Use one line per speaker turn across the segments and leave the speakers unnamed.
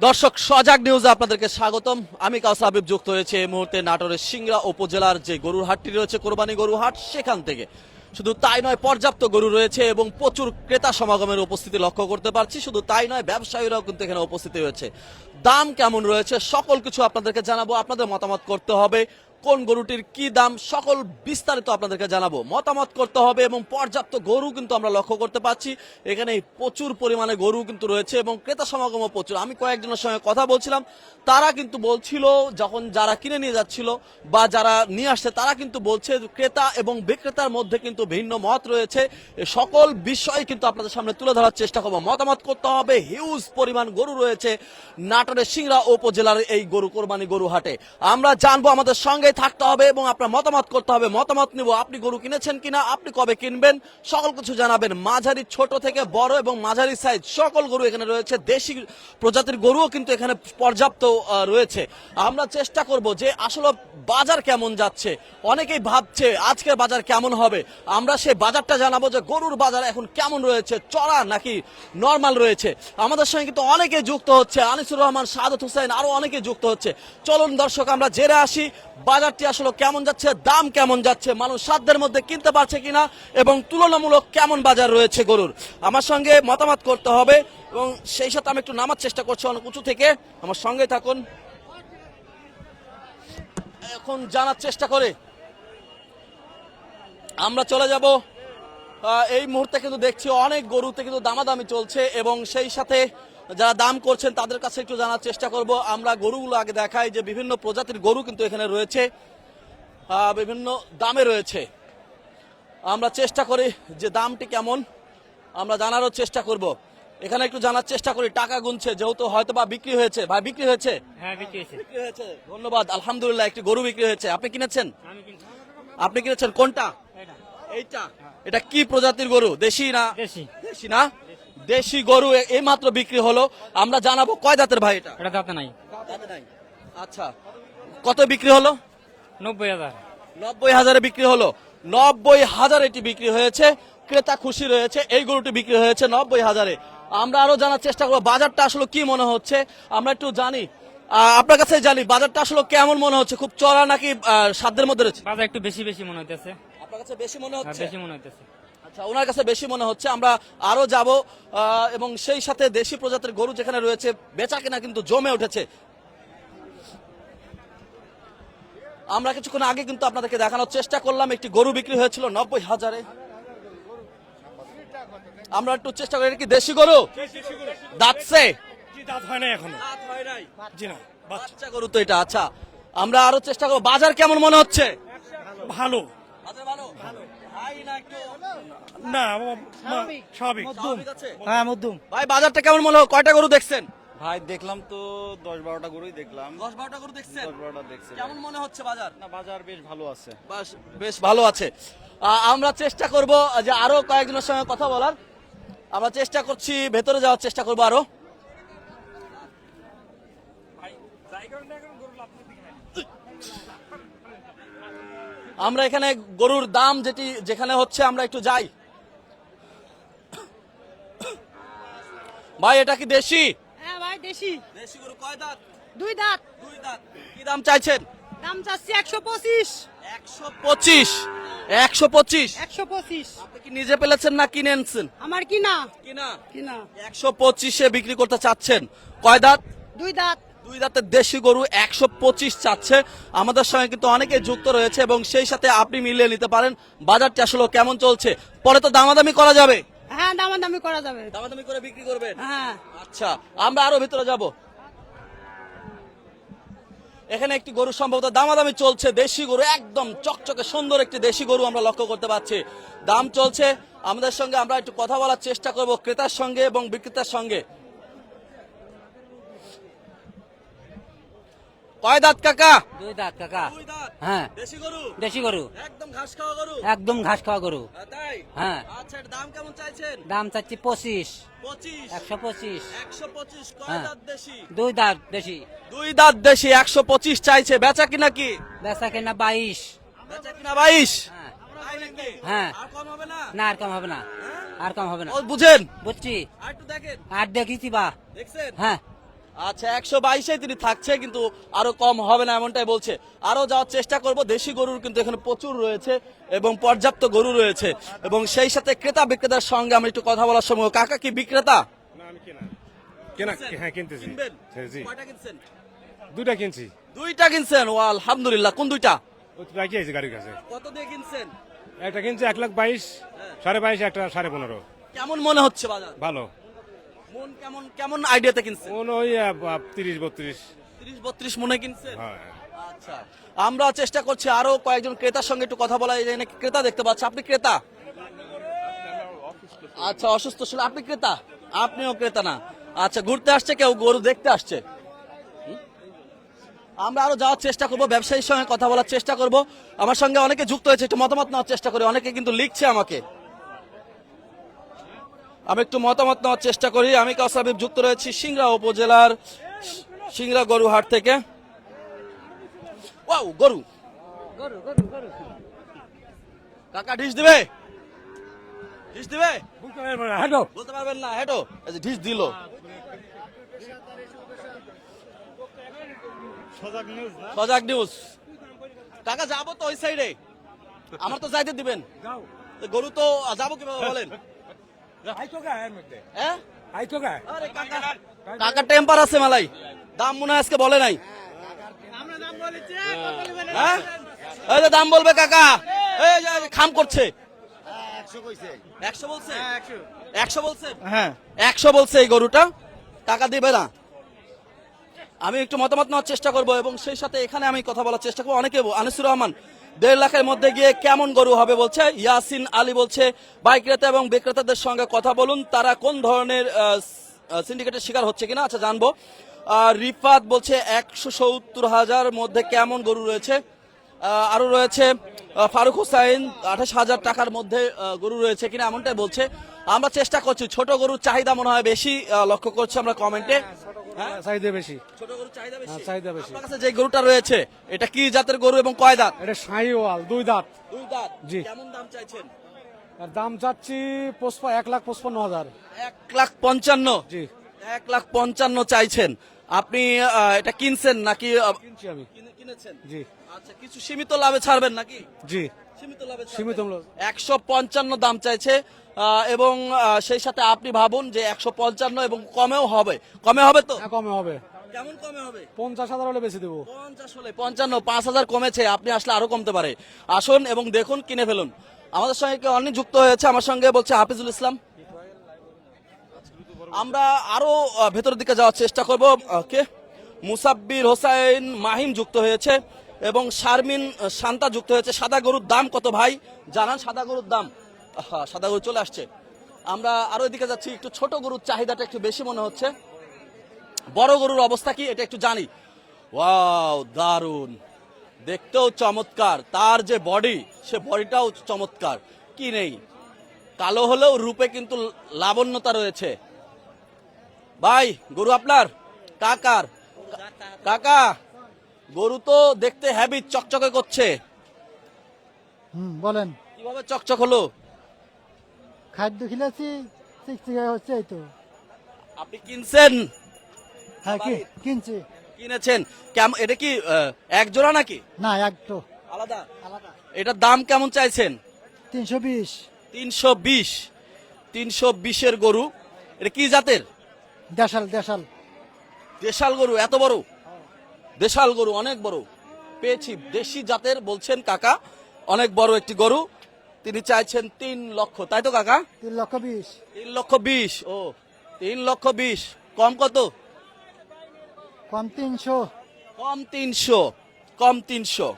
দর্শক সজাগ নিউজে আপনাদেরকে স্বাগতম। আমি কাউসার হাবিব যুক্ত হয়েছে এই মুহূর্তে নাটোরের সিংড়া উপজেলার যে গরুর হাটটি রয়েছে কোরবানি গরু হাট, সেখান থেকে। শুধু তাই নয়, পর্যাপ্ত গরু রয়েছে এবং প্রচুর ক্রেতা সমাগমের উপস্থিতি লক্ষ্য করতে পারছি। শুধু তাই নয়, ব্যবসায়ীরাও কিন্তু এখানে উপস্থিতি রয়েছে। দাম কেমন রয়েছে সকল কিছু আপনাদেরকে জানাবো। আপনাদের মতামত করতে হবে কোন গরুটির কি দাম, সকল বিস্তারিত আপনাদেরকে জানাবো। মতামত করতে হবে এবং পর্যাপ্ত গরু কিন্তু আমরা লক্ষ্য করতে পারছি। এখানে প্রচুর পরিমাণে গরু কিন্তু রয়েছে এবং ক্রেতা সমাগমও প্রচুর। আমি কয়েকজনের সঙ্গে কথা বলছিলাম, তারা কিন্তু বলছিল যখন যারা কিনে নিয়ে যাচ্ছিল বা যারা নিয়ে আসছে তারা কিন্তু বলছে ক্রেতা এবং বিক্রেতার মধ্যে কিন্তু ভিন্ন মত রয়েছে। এ সকল বিষয় কিন্তু আপনাদের সামনে তুলে ধরার চেষ্টা করবো। মতামত করতে হবে। হিউজ পরিমাণ গরু রয়েছে নাটোরের সিংড়া উপজেলার এই গরু কোরবানি গরু হাটে। আমরা জানবো, আমাদের সঙ্গে থাকতে হবে এবং আপনার মতামত করতে হবে। মতামত নিব, আপনি গরু কিনেছেন কিনা, আপনি কবে কিনবেন, সকল কিছু জানাবেন। মাঝারি ছোট থেকে বড় এবং মাঝারি সাইজ সকল গরু এখানে রয়েছে। দেশি প্রজাতির গরুও কিন্তু এখানে পর্যাপ্ত রয়েছে। আমরা চেষ্টা করব যে আসলে বাজার কেমন যাচ্ছে। অনেকেই ভাবছে আজকের বাজার কেমন হবে, আমরা সেই বাজারটা জানাবো যে গরুর বাজার এখন কেমন রয়েছে, চড়া নাকি নর্মাল রয়েছে। আমাদের সঙ্গে কিন্তু অনেকে যুক্ত হচ্ছে, আনিসুর রহমান, সাদত হোসেন, আরো অনেকে যুক্ত হচ্ছে। চলুন দর্শক আমরা জেনে আসি বাজারটি আসলে কেমন যাচ্ছে, দাম কেমন যাচ্ছে, মানুষ সাধ্যের মধ্যে কিনতে পারছে কিনা এবং তুলনামূলক কেমন বাজার রয়েছে গরুর। আমার সঙ্গে মতামত করতে হবে এবং সেই সাথে আমি একটু নামার চেষ্টা করছি অনেক উঁচু থেকে। আমার সঙ্গে থাকুন, এখন জানার চেষ্টা করে আমরা চলে যাব। এই মুহূর্তে কিন্তু দেখছি অনেক গরুতে কিন্তু দামাদামি চলছে এবং সেই সাথে যারা দাম করছেন তাদের কাছে একটু জানার চেষ্টা করব। আমরা গরুগুলো আগে দেখাই যে বিভিন্ন প্রজাতির গরু কিন্তু এখানে রয়েছে, বিভিন্ন দামে রয়েছে। আমরা চেষ্টা করি যে দামটি কেমন আমরা জানারও চেষ্টা করব। এখানে একটু জানার চেষ্টা করি, টাকা গুনছে যেহেতু হয়তো বা বিক্রি হয়েছে। ভাই বিক্রি হয়েছে?
হ্যাঁ, বিক্রি হয়েছে।
ধন্যবাদ, আলহামদুলিল্লাহ একটি গরু বিক্রি হয়েছে। আপনি কিনেছেন? আপনি কিনেছেন কোনটা? এইটা। এটা কি প্রজাতির গরু? দেশি না? দেশি না, দেশি গরু এই মাত্র বিক্রি হলো। আমরা জানাবো কয় দাঁতের ভাই এটা?
এটা দাঁতে নাই।
দাঁতে নাই। আচ্ছা, কত বিক্রি হলো?
90,000।
90,000 বিক্রি হলো। 90,000 এটি বিক্রি হয়েছে। ক্রেতা খুশি রয়েছে। এই গরুটি বিক্রি হয়েছে 90,000-এ। আমরা আরো জানার চেষ্টা করবো বাজারটা আসলে কি মনে হচ্ছে। আমরা একটু জানি, আপনার কাছে জানি বাজারটা আসলে কেমন মনে হচ্ছে, খুব চড়া নাকি সাধ্যের মধ্যে রয়েছে?
বাজার একটু বেশি বেশি মনে হইতেছে।
আপনার কাছে বেশি মনে হচ্ছে?
বেশি মনে হইতেছে।
আচ্ছা, ওনার কাছে বেশি মনে হচ্ছে। আমরা আরো যাব এবং সেই সাথে দেশি প্রজাতির গরু যেখানে রয়েছে বেচা কেনা কিন্তু জমে উঠেছে। আমরা কিছুক্ষণ আগে কিন্তু আপনাদেরকে দেখানোর চেষ্টা করলাম, একটি গরু বিক্রি হয়েছিল 90,000-এ। আমরা একটু চেষ্টা করি, এটা কি দেশি গরু? দাঁতছে?
দাঁত হয় না এখনো।
দাঁত হয় নাই।
জি না,
বাচ্চা গরু তো এটা। আচ্ছা, আমরা আরো চেষ্টা করবো। বাজার কেমন মনে হচ্ছে?
ভালো
বাজার ভালো? হাই না একটু
না, স্বাভাবিক।
স্বাভাবিক আছে?
হ্যাঁ, মধ্যম।
ভাই বাজারটা কেমন মনে হলো? কয়টা গরু দেখছেন?
ভাই দেখলাম তো 10-12টা গরুই দেখলাম।
10-12টা গরু দেখছেন?
10-12টা দেখছি।
কেমন মনে হচ্ছে বাজার?
না, বাজার বেশ ভালো আছে।
বেশ ভালো আছে। আমরা চেষ্টা করব যে আরো কয়েকজনের সঙ্গে কথা বলার। আমরা চেষ্টা করছি, ভেতরে যাওয়ার চেষ্টা করবো আরো। আমরা এখানে গরুর দাম যেখানে হচ্ছে আমরা একটু যাই। ভাই এটা কি দেশি?
হ্যাঁ ভাই, দেশি।
দেশি গরু কয় দাঁত?
দুই দাঁত।
দুই দাঁত। কি দাম চাইছেন?
দাম চাচ্ছি 125।
125? 125?
125।
আপনি কি নিজে পেলেছেন না কিনে এনেছেন?
আমার কিনা।
কিনা।
কিনা।
125-এ বিক্রি করতে চাচ্ছেন। কয় দাঁত?
দুই দাঁত।
দুই দাঁতের দেশি গরু 125 চাচ্ছে। আমাদের সঙ্গে কিন্তু অনেকে যুক্ত রয়েছে এবং সেই সাথে আপনি মিলিয়ে নিতে পারেন বাজারটি আসলে কেমন চলছে। পরে তো দামাদামি করা যাবে।
হ্যাঁ, দামাদামি করা যাবে।
দামাদামি করে বিক্রি করবেন?
হ্যাঁ।
আচ্ছা, আমরা আরো ভিতরে যাব। এখানে একটি গরু সম্ভবত দামাদামি চলছে। দেশি গরু, একদম চকচকে সুন্দর একটি দেশি গরু আমরা লক্ষ্য করতে পারছি। দাম চলছে। আমাদের সঙ্গে আমরা একটু কথা বলার চেষ্টা করব ক্রেতার সঙ্গে এবং বিক্রেতার সঙ্গে। কয় দাঁত কাকা?
দুই দাঁত কাকা।
দুই দাঁত।
হ্যাঁ,
দেশি গরু?
দেশি গরু।
একদম ঘাস খাওয়া গরু?
একদম ঘাস খাওয়া গরু।
তাই?
হ্যাঁ।
আচ্ছা, এর দাম কেমন চাইছেন?
দাম চাচ্ছি 25।
25?
125।
125। কয়
হ্যাঁ।
দাঁত দেশি?
দুই দাঁত দেশি।
দুই দাঁত দেশি 125 চাইছে। বেচা কিনা কি?
বেচা কেনা 22।
বেচা কিনা 22?
হ্যাঁ।
তাই নাকি?
হ্যাঁ।
আর কম হবে না?
না, আর কম হবে না। আর কম হবে না।
ও বুঝেন?
বুঝছি।
আর একটু দেখেন।
আর দেখেছি বা।
দেখছেন?
হ্যাঁ।
আচ্ছা 122-এ তিনি থাকছে, কিন্তু আরো কম হবে না এমনটাই বলছে। আরো যাওয়ার চেষ্টা করব। দেশি গরুর কিন্তু এখানে প্রচুর রয়েছে এবং পর্যাপ্ত গরু রয়েছে, এবং সেই সাথে ক্রেতা বিক্রেতার সঙ্গে আমরা একটু কথা বলার সময়, কাকা কি বিক্রেতা?
হ্যাঁ কিনতেছি
কিনবেন?
জি
কয়টা কিনছেন?
দুইটা কিনছি
দুইটা কিনছেন, ও আলহামদুলিল্লাহ। কোন দুইটা?
রাখি আছে গাড়ির কাছে।
কত দিয়ে কিনছেন?
একটা কিনছি 1,22,000, 22,500, একটা 15.5।
কেমন মনে হচ্ছে বাজার?
ভালো।
মন কেমন কেমন আইডিয়াতে কিনছেন?
মনে ওই 30-32।
30-32 মনে কিনছেন?
হ্যাঁ
আচ্ছা, আমরা চেষ্টা করছি আরো কয়েকজন ক্রেতার সঙ্গে একটু কথা বলা। এই যে নাকি ক্রেতা দেখতে পাচ্ছি। আপনি ক্রেতা? আচ্ছা, অসুস্থ ছিল। আপনি ক্রেতা? আপনিও ক্রেতা না? আচ্ছা, ঘুরতে আসছে কেউ, গরু দেখতে আসছে? আমরা আরো যাওয়ার চেষ্টা করব, ব্যবসায়ীর সঙ্গে কথা বলার চেষ্টা করব। আমার সঙ্গে অনেকে যুক্ত হয়েছে, একটু মতামত নেওয়ার চেষ্টা করি। অনেকে কিন্তু লিখছে আমাকে, আমি একটু মতামত নেওয়ার চেষ্টা করি। আমি কাউসার হাবিব যুক্ত রয়েছি সিংড়া উপজেলার সিংড়া গরু হাট থেকে। ওয়াও, গরু কাকা ঢিস দিবে? ঢিস দিবে? বলতে পারবেন না? হেঁটো ঢিস দিল। সজাগ নিউজ। কাকা যাবো তো ওই সাইডে, আমার তো যাইতে দিবেন। গরু তো যাবো কিভাবে বলেন? হ্যাঁ? আরে কাকা টেম্পার আছে মালাই, দাম মনে হয় আজকে বলে নাই। হ্যাঁ, এই যে দাম বলবে কাকা, এই যে খাম করছে। 100 বলছে? 100 বলছে? হ্যাঁ 100 বলছে এই গরুটা। টাকা দিবে না। আমি একটু মতামত নেওয়ার চেষ্টা করব, এবং সেই সাথে এখানে আমি কথা বলার চেষ্টা করবো। অনেকে আনিসুর রহমান 1.5 লাখের মধ্যে গিয়ে কেমন গরু হবে বলছে। ইয়াসিন আলী বলছে ভাই ক্রেতা এবং বিক্রেতাদের সঙ্গে কথা বলুন, তারা কোন ধরনের সিন্ডিকেটের শিকার হচ্ছে কিনা। আচ্ছা, জানবো। রিফাত বলছে 170,000 মধ্যে কেমন গরু রয়েছে। আরো রয়েছে ফারুক হোসাইন 28,000 টাকার মধ্যে গরু রয়েছে কিনা, এমনটাই বলছে। আমরা চেষ্টা করছি। ছোট গরুর চাহিদা মনে হয় বেশি, লক্ষ্য করছি আমরা কমেন্টে।
চাহিদা বেশি।
ছোট গরুর চাহিদা বেশি।
চাহিদা বেশি।
আপনার কাছে যে গরুটা রয়েছে এটা কি জাতের গরু এবং কয় দাঁত?
এটা শাহিওয়াল 2 দাঁত।
2 দাঁত।
জি।
কেমন দাম চাইছেন?
আর দাম চাচ্ছি 1,55,000।
1,55,000।
জি
1,55,000 চাইছেন আপনি। এটা কিনছেন নাকি?
কিনছি আমি।
কিনেছেন?
জি
আচ্ছা, কিছু সীমিত লাভে ছাড়বেন নাকি?
জি
সীমিত লাভে
সীমিত মূল্য।
155 দাম চাইছে, এবং সেই সাথে আপনি ভাবুন যে 155 এবং কমেও হবে। কমে হবে তো?
হ্যাঁ কমে হবে।
কেমন কমে হবে?
50,000 হলে বেশি দেবো।
50 হলে 55, 5,000 কমেছে। আপনি আসলে আরো কমতে পারে। আসুন এবং দেখুন, কিনে ফেলুন। আমাদের সঙ্গে কেউ অনেক যুক্ত হয়েছে, আমার সঙ্গে বলছে হাফিজুল ইসলাম। আমরা আরো ভেতরের দিকে যাওয়ার চেষ্টা করব। কে? মুসাব্বির হোসাইন মাহিম যুক্ত হয়েছে এবং শারমিন শান্তা যুক্ত হয়েছে। সাদা গরুর দাম কত ভাই জানান? সাদা গরুর দাম, সাদা গরু চলে আসছে। আমরা আরো এদিকে যাচ্ছি। একটু ছোট গরুর চাহিদাটা একটু বেশি মনে হচ্ছে। বড় গরুর অবস্থা কি এটা একটু জানি। ওয়াও, দারুন, দেখতেও চমৎকার। তার যে বডি, সে বডিটাও চমৎকার। কি নেই, কালো হলেও রূপে কিন্তু লাবণ্যতা রয়েছে। ভাই গরু আপনার? কাকার? কাকা গরু তো দেখতে হেভি, চকচকে করছে।
বলেন।
কিভাবে চকচক হলো?
খাদ্য খিলাছি চিকচিকা হচ্ছে এই তো।
আপনি কিনছেন?
হ্যাঁ কিনছি।
কিনেছেন? কেমন? এটা কি এক জোড়া নাকি
না একটো
আলাদা?
আলাদা।
এটার দাম কেমন চাইছেন?
320।
320। 320-এর গরু। এটা কি জাতের?
দেশাল দেশাল।
দেশাল গরু? এত বড় দেশাল গরু, অনেক বড় পেয়েছি। দেশি জাতের বলছেন কাকা, অনেক বড় একটি গরু। তিনি চাইছেন 3 লক্ষ, তাই তো কাকা?
3,20,000।
3,20,000। ও, 3,20,000। কম কত?
কম 300।
কম 300। কম 300।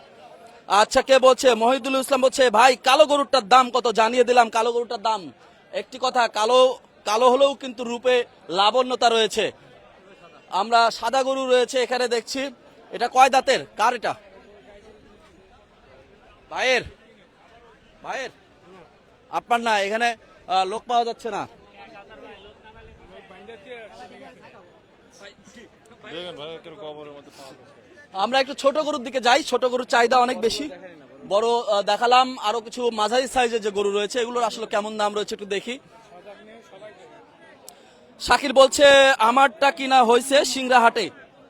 আচ্ছা, কে বলছে? মহিদুল ইসলাম বলছে ভাই কালো গরুটার দাম কত? জানিয়ে দিলাম কালো গরুটার দাম। একটি কথা, কালো কালো হলেও কিন্তু রূপে লাবণ্যতা রয়েছে। আমরা সাদা গরু রয়েছে এখানে দেখছি। এটা কয় দাঁতের? কার এটা? ভাইয়ের? ভাইয়ের? আপনার না? এখানে লোক পাওয়া যাচ্ছে না। আমরা একটু ছোট গরুর দিকে যাই। ছোট গরুর চাহিদা অনেক বেশি। বড় দেখালাম, আরো কিছু মাঝারি সাইজের যে গরু রয়েছে এগুলোর আসলে কেমন দাম রয়েছে একটু দেখি। শাকির বলছে আমারটা কিনা হয়েছে সিংড়া হাটে।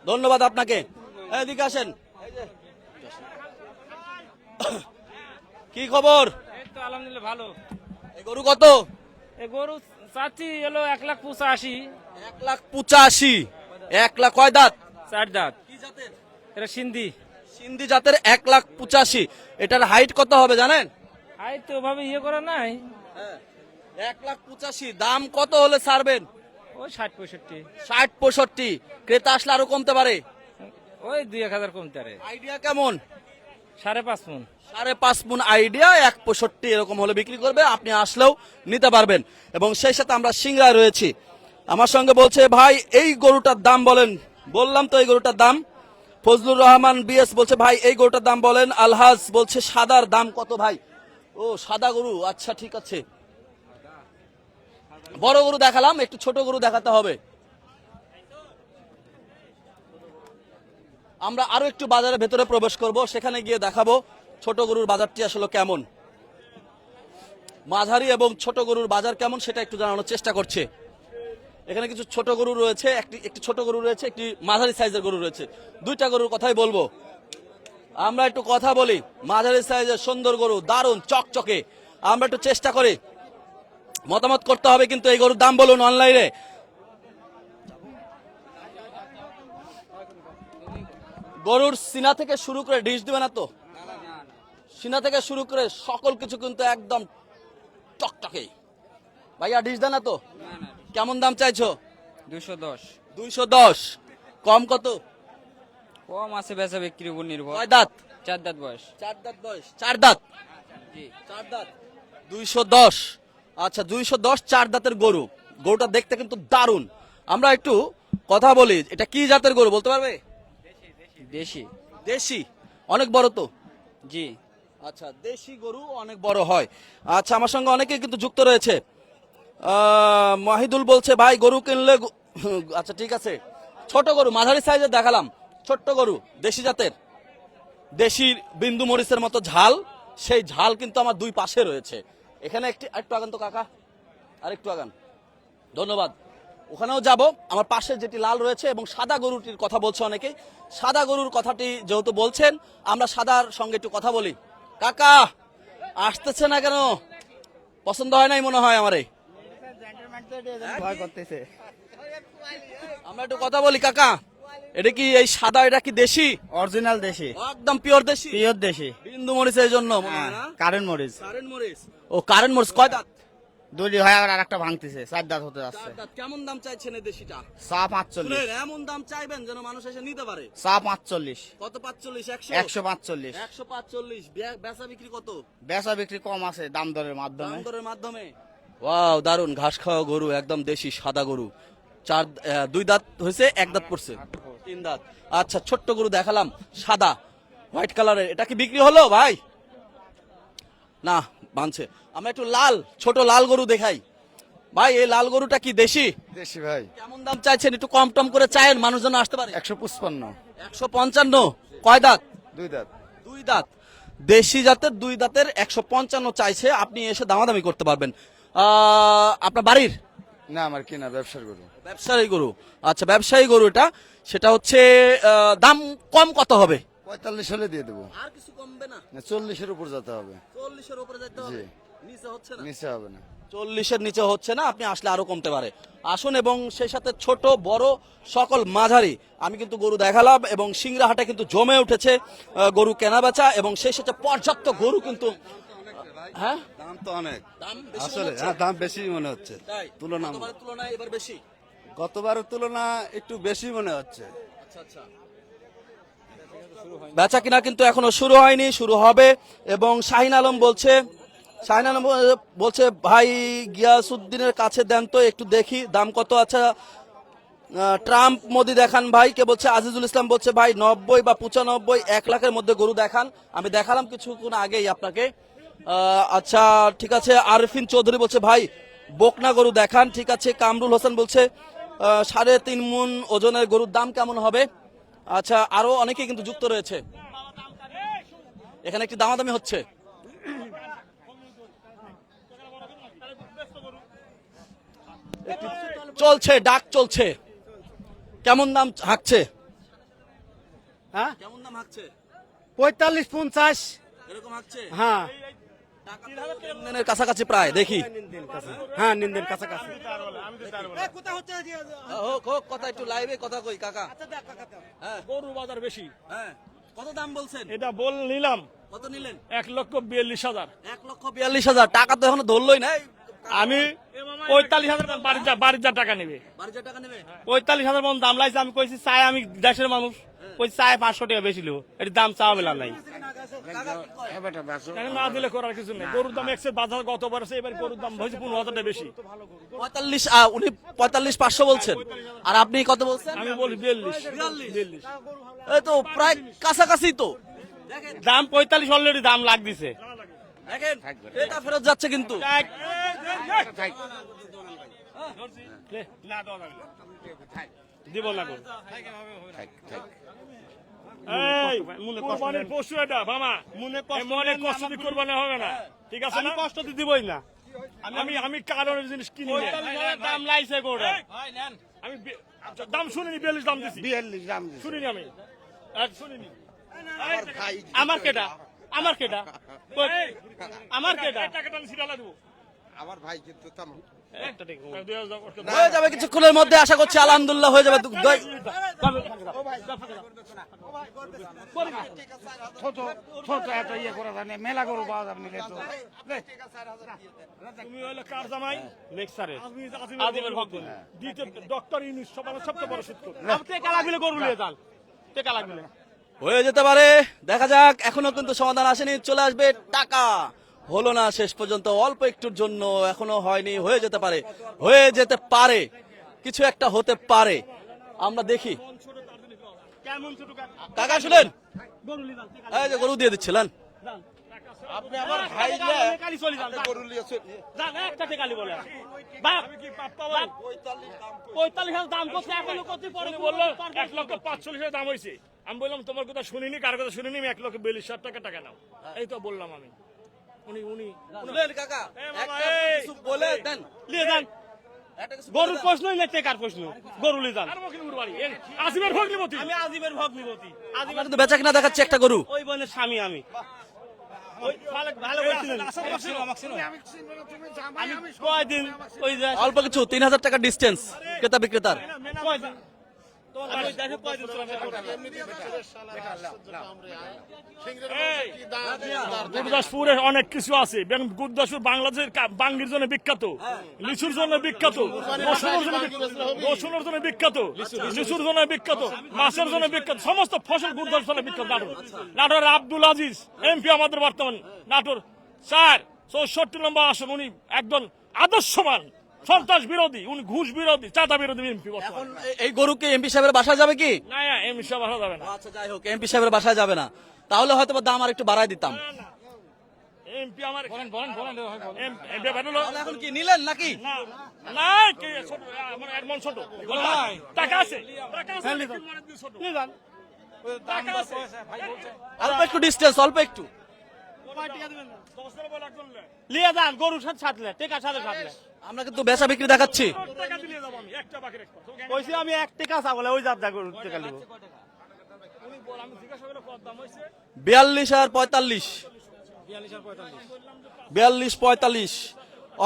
ধন্যবাদ আপনাকে। এদিকে আসেন। এই যে। কি খবর?
এই তো আলহামদুলিল্লাহ ভালো।
এই গরু কত?
এই গরু চাচ্ছি হলো 1,85,000।
1,85,000। 1,00,000 কয় দাঁত?
4 দাঁত।
কি জাতের?
এটা সিন্ধি।
সিন্ধি জাতের 1,85,000। এটার হাইট কত হবে জানেন?
আই তো ওভাবে ইয়ে করা নাই।
1,85,000। দাম কত হলে ছাড়বেন?
ওই 60-65।
60-65। ক্রেতা আসলে আরো কমতে পারে।
ওই 2-1,000 কমতে পারে।
আইডিয়া কেমন?
5.5 মণ।
5.5 মণ আইডিয়া। 1,65 এরকম হলে বিক্রি করবে, আপনি আসলেও নিতে পারবেন। এবং সেই সাথে আমরা সিংড়ায় রয়েছি। আমার সঙ্গে বলছে ভাই এই গরুটার দাম বলেন। বললাম তো এই গরুটার দাম। ফজলুর রহমান বিএস বলছে ভাই এই গরুটার দাম বলেন। আলহাজ বলছে সাদার দাম কত ভাই? ও সাদা গরু, আচ্ছা ঠিক আছে। বড় গরু দেখালাম, একটু ছোট গরু দেখাতে হবে। আমরা আরো একটু বাজারের ভেতরে প্রবেশ করব, সেখানে গিয়ে দেখাবো ছোট গরুর বাজারটি আসলে কেমন। মাঝারি এবং ছোট গরুর বাজার কেমন সেটা একটু জানানোর চেষ্টা করছে। এখানে কিছু ছোট গরু রয়েছে, একটি ছোট গরু রয়েছে, একটি মাঝারি সাইজের গরু রয়েছে। দুইটা গরুর কথাই বলবো। আমরা একটু কথা বলি। মাঝারি সাইজের সুন্দর গরু, দারুণ চকচকে। আমরা একটু চেষ্টা করি, মতামত করতে হবে কিন্তু এই গরুর দাম বলুন অনলাইনে। গরুর সিনা থেকে শুরু করে ডিশ দিবে না তো? সিনা থেকে শুরু করে সকল কিছু কিন্তু একদম টকটকে। ভাইয়া ডিশ দেয় না তো? কেমন দাম চাইছো?
210।
210। কম কত?
কম আছে বেচা বিক্রির উপর নির্ভর।
কয় দাঁত?
4 দাঁত বয়স।
4 দাঁত বয়স। 4 দাঁত?
জি।
4 দাঁত। 210। আচ্ছা 210 4 দাঁতের গরু। গরুটা দেখতে কিন্তু দারুণ। আমরা একটু কথা বলি, এটা কি জাতের গরু বলতে পারবে?
দেশি।
দেশি। অনেক বড় তো?
জি।
আচ্ছা দেশি গরু অনেক বড় হয়। আচ্ছা আমার সঙ্গে অনেকেই কিন্তু যুক্ত রয়েছে। মাহিদুল বলছে ভাই গরু কিনলে আচ্ছা ঠিক আছে। ছোট গরু মাঝারি সাইজের দেখালাম, ছোট্ট গরু দেশি জাতের। দেশির বিন্দু মরিচের মতো ঝাল, সেই ঝাল কিন্তু আমার দুই পাশে রয়েছে। এখানে একটু আগান তো কাকা, আর একটু আগান। ধন্যবাদ। ওখানেও যাব। আমার পাশে যেটি লাল রয়েছে এবং সাদা গরুটির কথা বলছে অনেকেই। সাদা গরুর কথাটি যেহেতু বলছেন, আমরা সাদার সঙ্গে একটু কথা বলি। কাকা আসতেছে না কেন? পছন্দ হয় নাই মনে হয় আমারে।
ভয় করতেছে।
আমরা একটু কথা বলি কাকা, এটা কি এই সাদা, এটা কি দেশি?
অরিজিনাল দেশি,
একদম পিওর দেশি।
পিওর দেশি।
বিন্দু মরিচ এই জন্য মনে হয় না?
কারেন্ট মরিচ।
কারেন্ট মরিচ। ও কারেন্ট মরিচ। কয় দাঁত?
দুই হয় আর একটা ভাঙতেছে, 4 দাঁত হতে যাচ্ছে।
4 দাঁত। কেমন দাম চাইছেন এই দেশিটা?
চা 45।
শুনেন, এমন দাম চাইবেন যেন মানুষ এসে নিতে পারে।
চা 45।
কত? 45?
145।
145। বেচা বিক্রি কত?
বেচা বিক্রি কম আছে দাম দরের মাধ্যমে।
দাম দরের মাধ্যমে। ওয়াও দারুন, ঘাস খাওয়া গরু, একদম দেশি সাদা গরু। 2 দাঁত হয়েছে, 1 দাঁত পড়ছে, 3 দাঁত। আচ্ছা ছোট্ট গরু দেখালাম সাদা হোয়াইট কালারের, এটা কি বিক্রি হলো ভাই? না বানছে। আমরা একটু লাল, ছোট লাল গরু দেখাই। ভাই এই লাল গরুটা কি দেশি?
দেশি ভাই।
কেমন দাম চাইছেন? একটু কম টম করে চাইেন, মানুষজন আসতে পারে।
155।
155। কয় দাঁত?
2 দাঁত।
2 দাঁত। দেশি জাতের 2 দাঁতের 155 চাইছে। আপনি এসে দামাদামি করতে পারবেন। আপনার বাড়ির?
না আমার কিনা ব্যবসার গরু।
ব্যবসায়ী গরু। আচ্ছা ব্যবসায়ী গরু এটা, সেটা হচ্ছে দাম কম কত হবে?
45 হলে দিয়ে দেবো।
আর কিছু কমবে না?
40-এর উপর যেতে হবে।
40-এর উপরে যেতে হবে।
জি।
নিচে হচ্ছে না?
নিচে হবে না।
40-এর নিচে হচ্ছে না। আপনি আসলে আরো কমতে পারে। আসুন। এবং সেই সাথে ছোট বড় সকল মাঝারি আমি কিন্তু গরু দেখালাম। এবং সিংড়া হাটে কিন্তু জমে উঠেছে গরু কেনা বেচা, এবং সেই সাথে পর্যাপ্ত গরু কিন্তু। হ্যাঁ
দাম তো অনেক।
দাম বেশি মনে
আসলে
হচ্ছে?
হ্যাঁ দাম বেশি মনে হচ্ছে।
তাই?
তুলনা
গতবারের তুলনায় এবার বেশি?
গতবারের তুলনা একটু বেশি মনে হচ্ছে।
আচ্ছা আচ্ছা। বেচা কিনা কিন্তু এখনো শুরু হয়নি, শুরু হবে। এবং শাহিন আলম বলছে ভাই গিয়াসউদ্দিনের কাছে দেন তো একটু দেখি দাম কত। আচ্ছা ট্রাম্প মোদি দেখান ভাই কে বলছে। আজিজুল ইসলাম বলছে ভাই 90 বা 95 1 লাখের মধ্যে গরু দেখান। আমি দেখালাম কিছুক্ষণ আগেই আপনাকে। আচ্ছা ঠিক আছে। আরফিন চৌধুরী বলছে ভাই বকনা গরু দেখান। ঠিক আছে। কামরুল হোসেন বলছে 3.5 মণ ওজনের গরুর দাম কেমন হবে? আচ্ছা আরো অনেকেই কিন্তু যুক্ত রয়েছে। এখানে একটি দামাদামি হচ্ছে। একটু চলছে, ডাক চলছে। কেমন দাম হাঁকছে?
হ্যাঁ
কেমন দাম হাঁকছে?
45-50।
এরকম হাঁকছে?
হ্যাঁ
টাকা তো লেনদেনের কাছাকাছি প্রায় দেখি।
হ্যাঁ নিন্দের কাছাকাছি।
হোক হোক, কথা একটু লাইভে কথা কই কাকা। হ্যাঁ
গরু বাজার বেশি।
হ্যাঁ, কত দাম বলছেন?
এটা বল নিলাম
কত নিলেন?
1,42,000।
1,42,000 টাকা তো এখনো ধরলই নাই।
আমি 45,000 বাড়ির যা টাকা নেবে।
12,000 টাকা নেবে?
45,000 মন দাম লাগছে। আমি কইছি চাই, আমি দেশের মানুষ ওই চাই 500 টাকা বেশি লিব, এর দাম চাওয়া মেলা নাই।
এখন না দিলে করার কিছু নেই। গরুর দাম এক্সের বাজার গতবার আছে, এবার গরুর দাম হয়েছে 15,000 টাকা বেশি।
45 উনি 45,500 বলছেন, আর আপনি কত বলছেন?
আমি বলি 42।
এই তো প্রায় কাছাকাছি তো।
দাম 45 অলরেডি দাম লাগ দিছে।
দেখেন এটা ফেরত যাচ্ছে কিন্তু।
দিব না গরু।
এই
মনে কষ্ট
কুরবানির
নেন।
পশু এটা মামা,
মনে
মনে কষ্ট দিয়ে কুরবানি হবে না, ঠিক আছে
আমি
না?
কষ্ট তো দিবই না।
আমি কারণের জিনিস কিনি না।
45,000 দাম লাগছে গরুটা।
আমি দাম শুনিনি, 42 দাম দিছি।
42 দাম দিছে।
শুনিনি আমি, শুনিনি।
আমার কেটা, আমার কেটা, আমার কেটা।
টাকাটা আমি সিটালা দেবো।
একটা ঠিক।
2000
হয়ে যাবে কিছুক্ষণের মধ্যে, আশা করছি আলহামদুলিল্লাহ হয়ে যাবে।
ছোট এত ইয়ে করা যায় না, মেলা গরু পাওয়া যাবে নিলে তো।
তুমি হলো কার জামাই?
নেক্সারে
আজিমের
আজিমের
ভক্ত।
ভক্ত।
দ্বিতীয় ডক্টর ইউনুস সবচেয়ে বড় সূত্র।
আমি টেকা লাগলে গরু নিয়ে যান, টেকা লাগলে।
হয়ে যেতে পারে, দেখা যাক। এখনো কিন্তু সমাধান আসেনি, চলে আসবে টাকা। হলো না শেষ পর্যন্ত, অল্প একটুর জন্য এখনো হয়নি। হয়ে যেতে পারে, হয়ে যেতে পারে, কিছু একটা হতে পারে, আমরা দেখি।
কেমন ছোট
কাকা শুনেন,
গরু নিয়ে যান, টেকা
এই যে গরু দিয়ে দিচ্ছিলেন।
আপনি আমার ভাই কালি চলে যান, গরু নিয়ে যান, একটা টেকালি বলে বাপ। 45,000 দাম করছে, এখনো কত পরে
বললো 1,45,000 দাম হয়েছে। আমি বললাম তোমার কথা শুনিনি, কার কথা শুনিনি, আমি 1,42,000 টাকা নাও। এই তো বললাম আমি। উনি
শুনেন কাকা,
এ বাবা,
একটা
এই,
কিছু বলে দেন।
নিয়ে যান।
একটা কিছু বলে
গরুর
দেন।
প্রশ্নই না, টেকার প্রশ্ন। গরু নিয়ে যান।
আর মকিনুর বাড়ি, আজিমের ভগ্নিপতি।
আমি আজিমের ভগ্নিপতি।
আপনার কিন্তু বেচা কিনা দেখাচ্ছে একটা গরু।
ওই বোনের স্বামী আমি। ওই ভালো বলছিলেন। আমি কয়দিন ওই যে
অল্প কিছু, 3,000 টাকা ডিস্টেন্স ক্রেতা বিক্রেতার।
কয়দিন আমি ওই দেশে কয়দিন ছিলাম।
গুরদাসপুরে অনেক কিছু আছে। গুরদাসপুর বাংলাদেশের বাঙ্গির জন্য বিখ্যাত, লিচুর জন্য বিখ্যাত, রসুনের জন্য বিখ্যাত, লিচুর জন্য বিখ্যাত, মাছের জন্য বিখ্যাত, সমস্ত ফসল গুরদাসপুর জন্য বিখ্যাত। নাটোরের আব্দুল আজিজ এমপি আমাদের বর্তমান নাটোর 464 নম্বর আসন। উনি একজন আদর্শবান সন্ত্রাস বিরোধী, উনি ঘুষ বিরোধী, চাঁদা বিরোধী এমপি বর্তমান।
এই গরুকে এমপি সাহেবের বাসায় যাবে কি?
না এমপি সাহেব আসা যাবে না।
আচ্ছা যাই হোক, এমপি সাহেবের বাসায় যাবে না, তাহলে হয়তো দাম আর একটু বাড়ায় দিতাম।
এমপি আমার
তাহলে এখন কি নিলেন নাকি?
না কে ছোট, আমার একমন ছোট টাকা আছে, টাকা আছে, ছোট টাকা আছে।
অল্প একটু ডিস্টেন্স, অল্প একটু।
লিয়ে যান, গরুর সাথে সাথলে, টেকার সাথে সাথলে।
আমরা কিন্তু বেচা বিক্রি দেখাচ্ছি।
টাকা দিলে যাবো আমি, একটা বাকি রাখবো।
কইছি আমি 1 টাকা চাবলে ওই যাত্রা গরুর টেকা লিব।
আমি জিজ্ঞাসা করে কত দাম হয়েছে?
42 আর 45। 42-45।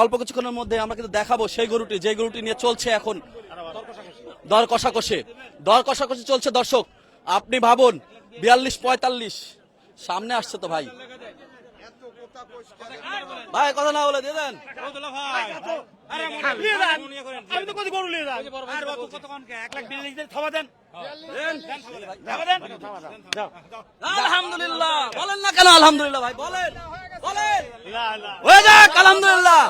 অল্প কিছুক্ষণের মধ্যে আমরা কিন্তু দেখাবো সেই গরুটি, যে গরুটি নিয়ে চলছে এখন দর কষাকষি। দর কষাকষি চলছে দর্শক। আপনি ভাবুন 42-45 সামনে আসছে তো ভাই। ভাই কথা না বলে দিয়ে দেন।
লিয়ে যান, আমি তো কত গরু লিয়ে যান। আর বাবু কত কোন 1,42,000 থাবা দেন। থাবা দেন। দাও।
আলহামদুলিল্লাহ বলেন না কেন? আলহামদুলিল্লাহ ভাই বলেন, বলেন।
না না
হয়ে যাক আলহামদুলিল্লাহ।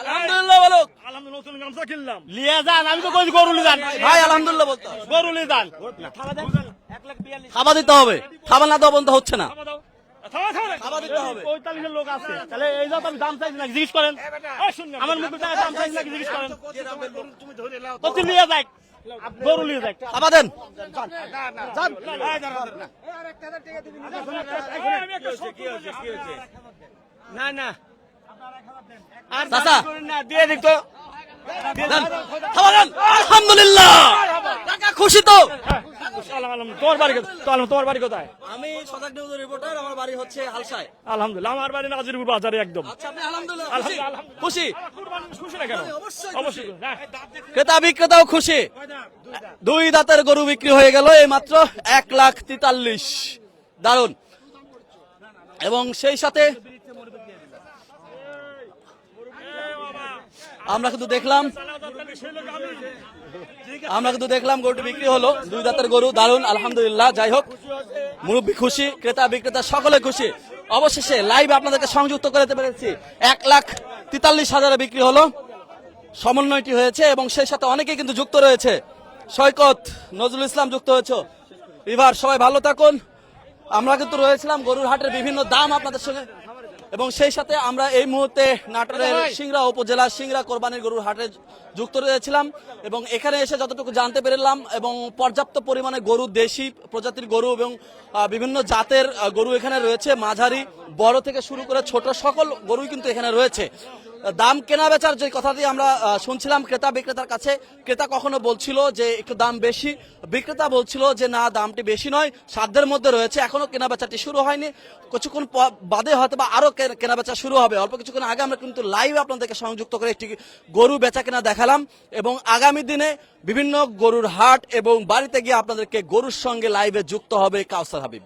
আলহামদুলিল্লাহ বলো।
আলহামদুলিল্লাহ নতুন গামছা কিনলাম।
লিয়ে যান, আমি তো কই গরু লিয়ে যান।
ভাই আলহামদুলিল্লাহ বলতে হবে।
গরু লিয়ে যান। থাবা দেন। 1,42,000
খাবার দিতে হবে, খাবার না দেওয়া বন্ধ হচ্ছে না।
খাওয়া দাও, খাওয়া
খাবার দিতে হবে।
45 লোক আছে। তাহলে এই যাত আমি দাম চাইছি নাকি জিজ্ঞেস করেন। আমার মুখে টাকা দাম চাইছি নাকি জিজ্ঞেস করেন। কত লিয়ে যাক, গরু লিয়ে যাক।
খাবার দেন।
না না আর
চাচা।
না দিয়ে দিক তো
দেন। খাওয়া দেন। আলহামদুলিল্লাহ কাকা খুশি তো?
তোমার বাড়ি কোথায়?
আমি সজাগ নিউজের রিপোর্টার, আমার বাড়ি হচ্ছে হালসায়।
আলহামদুলিল্লাহ আমার বাড়ি নাজিরপুর বাজারে একদম।
আচ্ছা আপনি আলহামদুলিল্লাহ খুশি? খুশি?
খুশি না কেন? অবশ্যই হ্যাঁ।
ক্রেতা বিক্রেতাও খুশি। 2 দাঁতের গরু বিক্রি হয়ে গেল এই মাত্র 1,43,000। দারুন। এবং সেই সাথে আমরা কিন্তু দেখলাম গরুটি বিক্রি হলো, 2 দাঁতের গরু। দারুন, আলহামদুলিল্লাহ। যাই হোক, মুরব্বী খুশি, ক্রেতা বিক্রেতা সকলে খুশি। অবশেষে লাইভে আপনাদেরকে সংযুক্ত করতে পেরেছি। 1,43,000 বিক্রি হলো, সমন্বয়টি হয়েছে এবং সেই সাথে অনেকেই কিন্তু যুক্ত রয়েছে। সৈকত, নজরুল ইসলাম যুক্ত হয়েছে। রিভার, সবাই ভালো থাকুন। আমরা কিন্তু রয়েছিলাম গরুর হাটের বিভিন্ন দাম আপনাদের সঙ্গে, এবং সেই সাথে আমরা এই মুহূর্তে নাটোরের সিংড়া উপজেলার সিংড়া কোরবানির গরুর হাটে যুক্ত রয়েছিলাম এবং এখানে এসে যতটুকু জানতে পেরেলাম এবং পর্যাপ্ত পরিমাণে গরু, দেশি প্রজাতির গরু এবং বিভিন্ন জাতের গরু এখানে রয়েছে। মাঝারি, বড় থেকে শুরু করে ছোট সকল গরুই কিন্তু এখানে রয়েছে। দাম কেনা বেচার যে কথাটি আমরা শুনছিলাম ক্রেতা বিক্রেতার কাছে, ক্রেতা কখনো বলছিল যে একটু দাম বেশি, বিক্রেতা বলছিল যে না দামটি বেশি নয়, সাধ্যের মধ্যে রয়েছে। এখনো কেনা বেচাটি শুরু হয়নি, কিছুক্ষণ বাদে হয়তো বা আরো কেনা বেচা শুরু হবে। অল্প কিছুক্ষণ আগে আমরা কিন্তু লাইভ আপনাদেরকে সংযুক্ত করে একটি গরু বেচা কেনা দেখালাম এবং আগামী দিনে বিভিন্ন গরুর হাট এবং বাড়িতে গিয়ে আপনাদেরকে গরুর সঙ্গে লাইভে যুক্ত হবে কাউসার হাবিব।